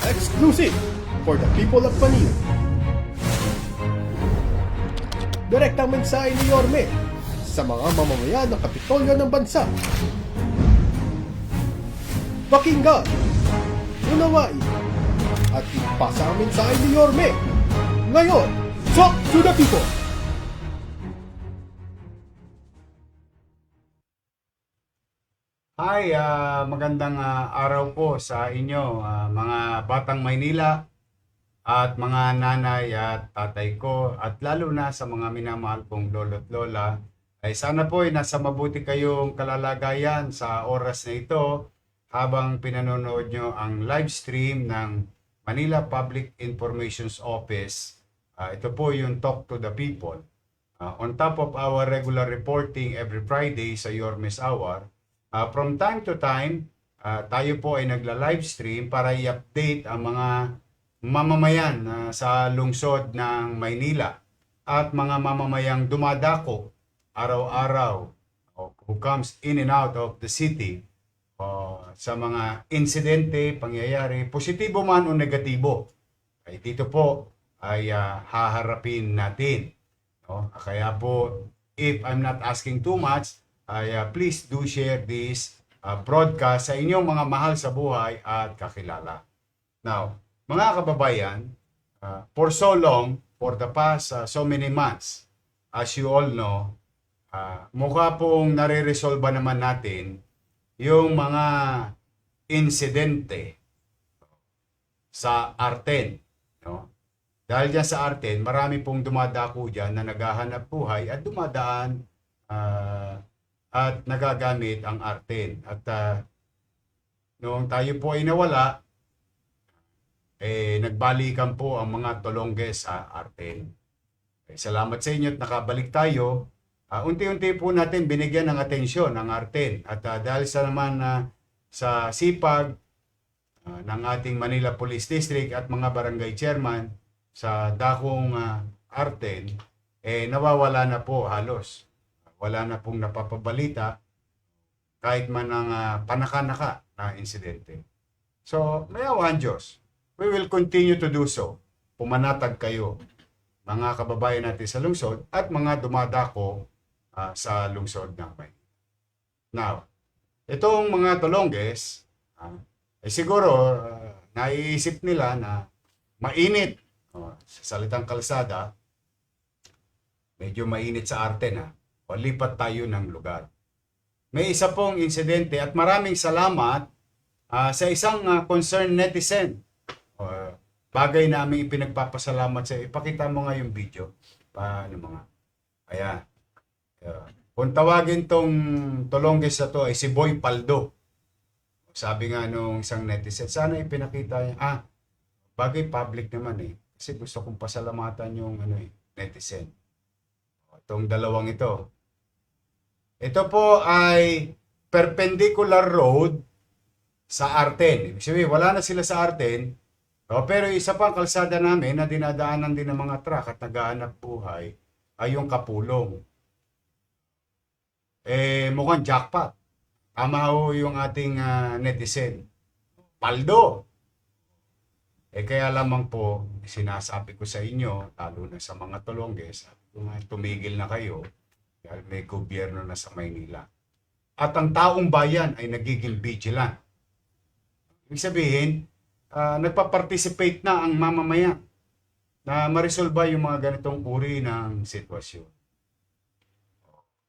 Exclusive for the people of Manila. Direktang mensahe ni Yorme sa mga mamamayan ng Kapitolyo ng bansa. Pakinggan, unawain, at ipasa ang mensahe ni Yorme. Ngayon, talk to the people! Hi, magandang araw po sa inyo, mga batang Maynila at mga nanay at tatay ko at lalo na sa mga minamahal kong lolo't lola. Ay sana po ay nasa mabuti kayong kalalagayan sa oras na ito habang pinanonood nyo ang live stream ng Manila Public Information's Office. Ito po yung Talk to the People. On top of our regular reporting every Friday sa Yormes Hour, from time to time, tayo po ay nagla-livestream para i-update ang mga mamamayan sa lungsod ng Maynila at mga mamamayang dumadako araw-araw who comes in and out of the city sa mga insidente, pangyayari, positibo man o negatibo. Ay dito po ay haharapin natin. Kaya po, if I'm not asking too much, please do share this broadcast sa inyong mga mahal sa buhay at kakilala. Now, mga kababayan, for so long, for the past so many months, as you all know, mukha pong nare-resolve naman natin yung mga insidente sa Arten. No? Dahil dyan sa Arten, marami pong dumadako dyan na naghahanap buhay at dumadaan at nagagamit ang Arten. At noong tayo po ay nawala, nagbalikan po ang mga Tolongges sa Arten. Salamat sa inyo at nakabalik tayo. Unti-unti po natin binigyan ng atensyon ang Arten. At dahil sa naman sa sipag ng ating Manila Police District at mga barangay chairman sa dakong Arten, nawawala na po halos. Wala na pong napapabalita kahit man ang panaka-naka na insidente. So, may awan Diyos. We will continue to do so. Pumanatag kayo, mga kababayan natin sa lungsod at mga dumadako sa lungsod ng Maynila. Now, itong mga Tolongges, siguro naiisip nila na mainit. Sa salitang kalsada, medyo mainit sa Arten o lipat tayo ng lugar. May isa pong insidente at maraming salamat sa isang concerned netizen. Bagay namin ipinagpapasalamat sa iyo. Ipakita mo nga yung video. Paano mga? Ayan. Kung tawagin tong Tolongges na to ay si Boy Paldo. Sabi nga nung isang netizen, sana ipinakita niya. Bagay public naman Kasi gusto kong pasalamatan yung netizen. Itong dalawang ito. Ito po ay perpendicular road sa Arten. Ibig sabihin, wala na sila sa Arten. Pero isa pang kalsada namin na dinadaanan din ng mga truck at naghahanap buhay ay yung Kapulong. Mukhang jackpot. Tama ho yung ating netizen. Paldo. Kaya lamang po, sinasabi ko sa inyo, lalo na sa mga Tolongges, tumigil na kayo. Dahil may gobyerno na sa Maynila. At ang taong bayan ay nagiging vigilant. Ibig sabihin, nagpa-participate na ang mamamayan na marisolba yung mga ganitong uri ng sitwasyon.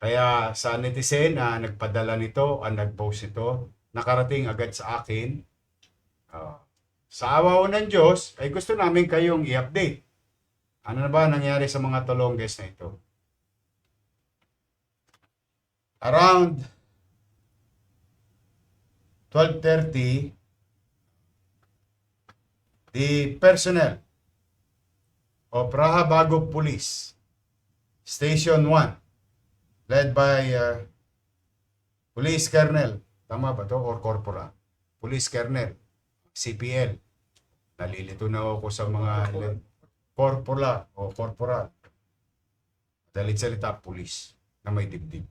Kaya sa netizen na nagpadala nito, nag-post ito, nakarating agad sa akin. Sa awa ng Diyos, ay gusto namin kayong i-update. Ano na ba nangyari sa mga Tolongges na ito? Around 12:30, the personnel of Rahabago Police, Station 1, led by Police Colonel, tama ba to? Or Corporal? Police Colonel, CPL. Nalilito na ako sa mga Corporal. Dalit salita, Police na may dibdib.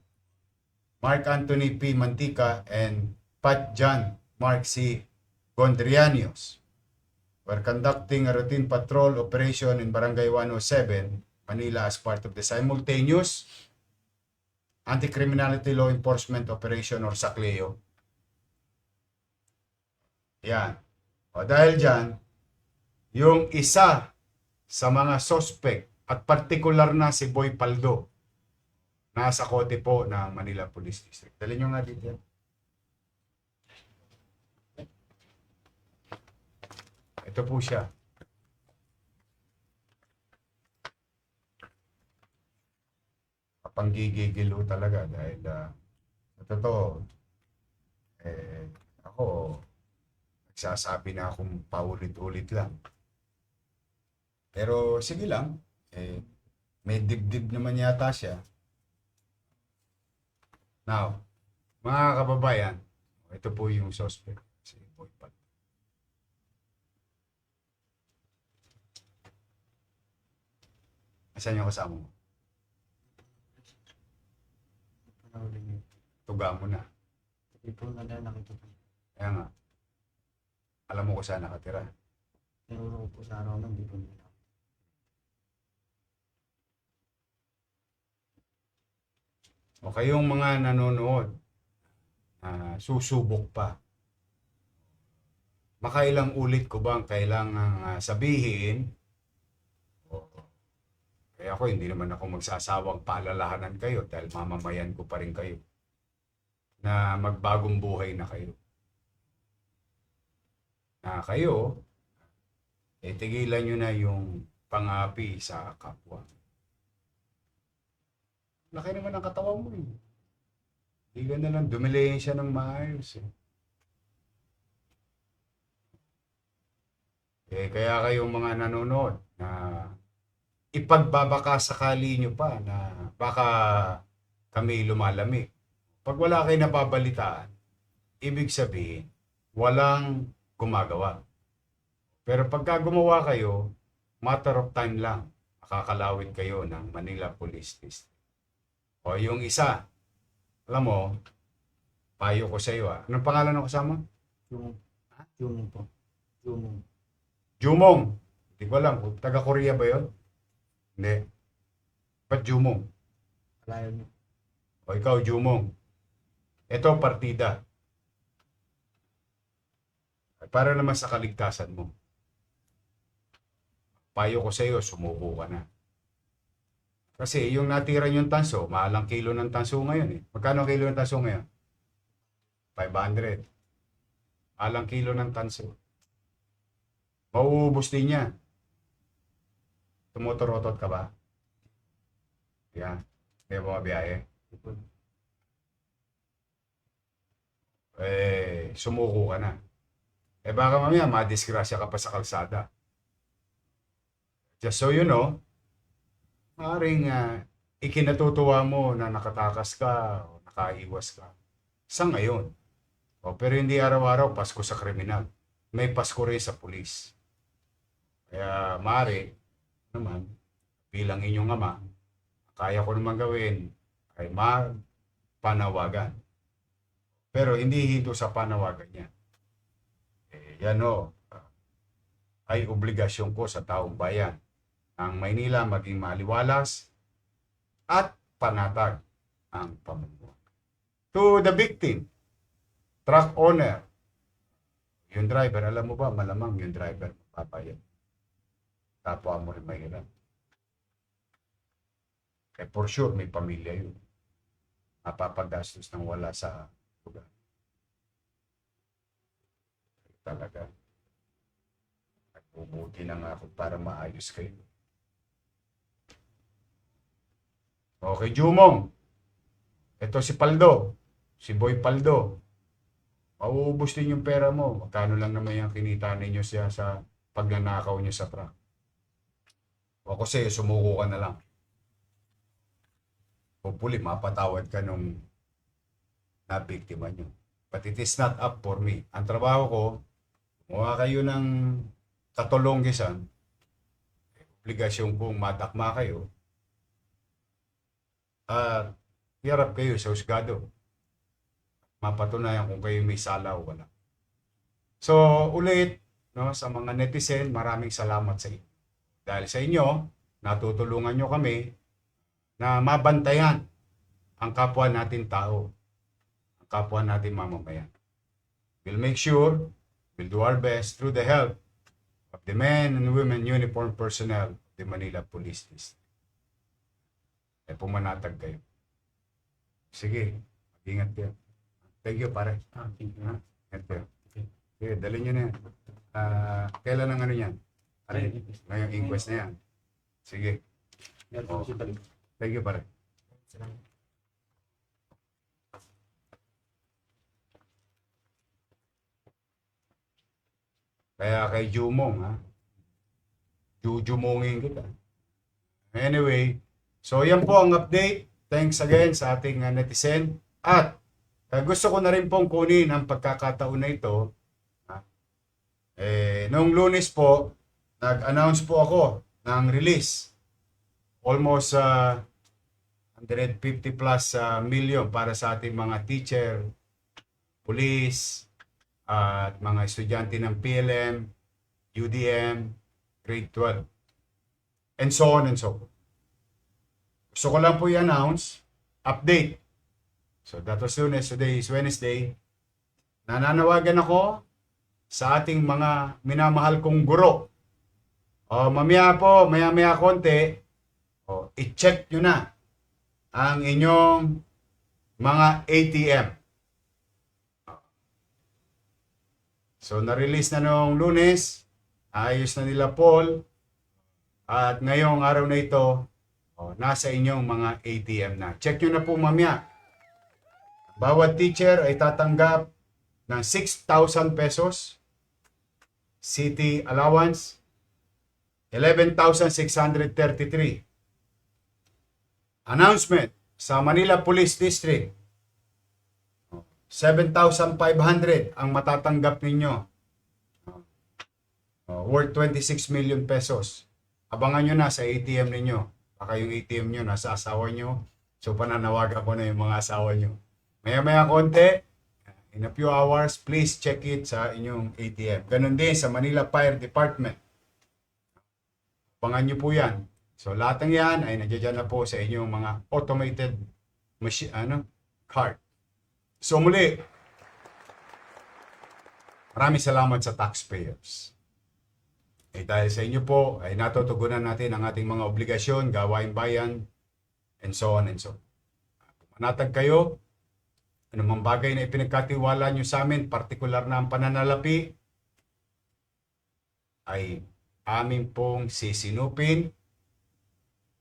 Mark Anthony P. Mantica and Pat John Mark C. Gondrianios were conducting a routine patrol operation in Barangay 107, Manila as part of the simultaneous Anti-Criminality Law Enforcement Operation or SACLEO. Yan. O dahil dyan, yung isa sa mga suspect at partikular na si Boy Paldo, nasa kote po ng Manila Police District. Dali nyo nga dito yan. Ito po siya. Panggigigilo talaga dahil sa totoo, ako, nagsasabi na akong paulit-ulit lang. Pero sige lang, may dibdib naman yata siya. Now, mga kababayan, ito po yung suspect, si Boy Pat. Asan yung kasama mo? Tuga mo na. Hindi po nakita po. Kaya nga, alam mo ko saan nakatira. Tinuro ko po sa araw nun, hindi po nila. O kayong mga nanonood, susubok pa. Makailang ulit ko bang kailangang sabihin? Kaya ako, hindi naman ako magsasawang paalalahanan kayo dahil mamamayan ko pa rin kayo na magbagong buhay na kayo. Na kayo, tigilan nyo na yung pangapi sa kapwa. Laki naman ang katawan mo eh. Hindi ka na lang, dumilayin siya ng maayos eh. Kaya kayong mga nanonood na ipagbabaka sakali nyo pa na baka kami lumalamig. Pag wala kayo nababalitaan, ibig sabihin, walang gumagawa. Pero pagka gumawa kayo, matter of time lang, makakalawin kayo ng Manila Police District. O yung isa, alam mo, payo ko sa iyo. Anong pangalan ng kasama? Jumong po. Jumong. Jumong. Hindi ko alam, taga Korea ba yun? Hindi. Ba't Jumong? Malayo niyo. O ikaw, Jumong. Ito, partida. Para naman sa kaligtasan mo. Payo ko sa iyo, sumuko ka na. Kasi yung natira yung tanso, mahalang kilo ng tanso ngayon eh. Magkano kilo ng tanso ngayon? 500. Mahalang kilo ng tanso. Mauubos din yan. Tumutorotot ka ba? Yan. Hindi mo mabiyahe. Sumuko ka na. Baka mamaya madisgrasya ka pa sa kalsada. Just so you know, maaaring ikinatutuwa mo na nakatakas ka o nakaiwas ka. Sa ngayon. Pero hindi araw-araw Pasko sa kriminal. May Pasko rin sa pulis. Kaya maaari naman, bilang inyong ama, kaya ko naman gawin ay magpanawagan. Pero hindi hito sa panawagan niya. Yan o, ay obligasyon ko sa taong bayan ang Maynila maging maliwalas at panatag ang pamumuhay. To the victim, truck owner, yung driver, alam mo ba, malamang yung driver papayag. Tapos mo rin mahirap. For sure, may pamilya yun. Mapapagastos ng wala sa lugar. Talaga. Nagbubuti na nga ako para maayos kayo. Okay, Jumong. Ito si Paldo. Si Boy Paldo. Mauubos din yung pera mo. Magkano lang naman yung kinita ninyo siya sa pagnanakaw niyo sa truck. O kasi sumuko ka na lang. Hopefully, mapatawad ka nung nabiktima nyo. But it is not up for me. Ang trabaho ko, gumawa kayo ng katulonggisan, obligasyon kong madakma kayo, at hirap kayo sa husgado. Mapatunayan kung kayo may sala o wala. So, ulit, no, sa mga netizen, maraming salamat sa inyo. Dahil sa inyo, natutulungan nyo kami na mabantayan ang kapwa natin tao, ang kapwa natin mamamayan. We'll make sure, we'll do our best through the help of the men and women uniformed personnel of the Manila Police District. Pumanatag kayo. Sige, mag-ingat kayo. Thank you, pare. Thank you. Ingat kayo. Sige, dalhin nyo na yan. Kailan ang ano yan? Ngayong inquest na yan. Sige. Meron po siya balik. Thank you, pare. Salamat. Kaya kay Jumong, ha? Jumongin kita. Anyway, so yan po ang update. Thanks again sa ating netizen. At gusto ko na rin pong kunin ang pagkakataon na ito. Ha? Noong Lunes po, nag-announce po ako ng release. Almost 150 plus million para sa ating mga teacher, police, at mga estudyante ng PLM, UDM, grade 12, and so on and so forth. Gusto ko lang po i-announce, update. So that was Lunes, today is Wednesday. Nananawagan ako sa ating mga minamahal kong guro. Mamaya po, maya-maya konti, i-check nyo na ang inyong mga ATM. So, na-release na noong Lunes, ayos na nila Paul, at ngayong araw na ito, nasa inyong mga ATM na. Check nyo na po mamaya. Bawat teacher ay tatanggap ng 6,000 pesos, city allowance, 11,633. Announcement sa Manila Police District, 7,500 ang matatanggap ninyo. Worth 26 million pesos. Abangan nyo na sa ATM ninyo. Baka yung ATM nyo nasa asawa nyo. So pananawagan ko na yung mga asawa nyo. Maya-maya konti, in a few hours, please check it sa inyong ATM. Ganon din sa Manila Fire Department. Abangan nyo po yan. So lahat ng yan ay nandiyan na po sa inyong mga automated machine, card. So muli, maraming salamat sa taxpayers. Dahil sa inyo po, ay natutugunan natin ang ating mga obligasyon, gawain bayan, and so on and so on. Manatag kayo, anumang bagay na ipinagkatiwala nyo sa amin, partikular na ang pananalapi, ay amin pong sisinupin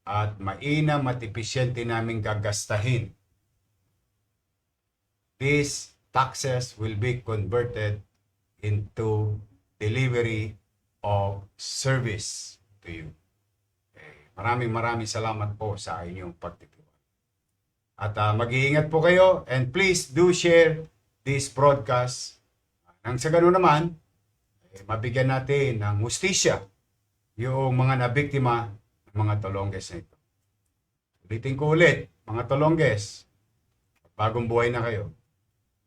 at mainam at episyente namin gagastahin. These taxes will be converted into delivery of service to you. Maraming salamat po sa inyong pagtitiwala. At mag-iingat po kayo, and please do share this broadcast. Nang sa ganun naman, mabigyan natin ng hustisya yung mga nabiktima ng mga Tolongges na ito. Ulitin ko ulit, mga Tolongges, bagong buhay na kayo.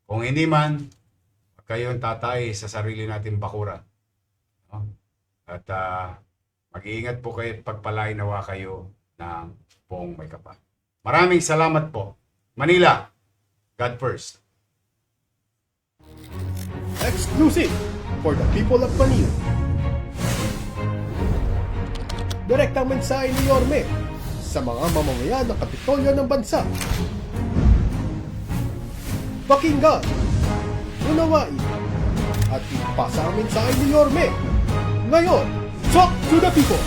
Kung hindi man, kayong tatay sa sarili nating bakuran. At mag-iingat po kayo at pagpalain nawa kayo ng buong may kapal. Maraming salamat po. Manila, God first. Exclusive for the people of Manila. Direktang mensahe ni Yorme sa mga mamamayan ng Kapitolyo ng bansa. Pakinggan, unawain, at ipasa ang mensahe ni Yorme. Ngayon, talk to the people!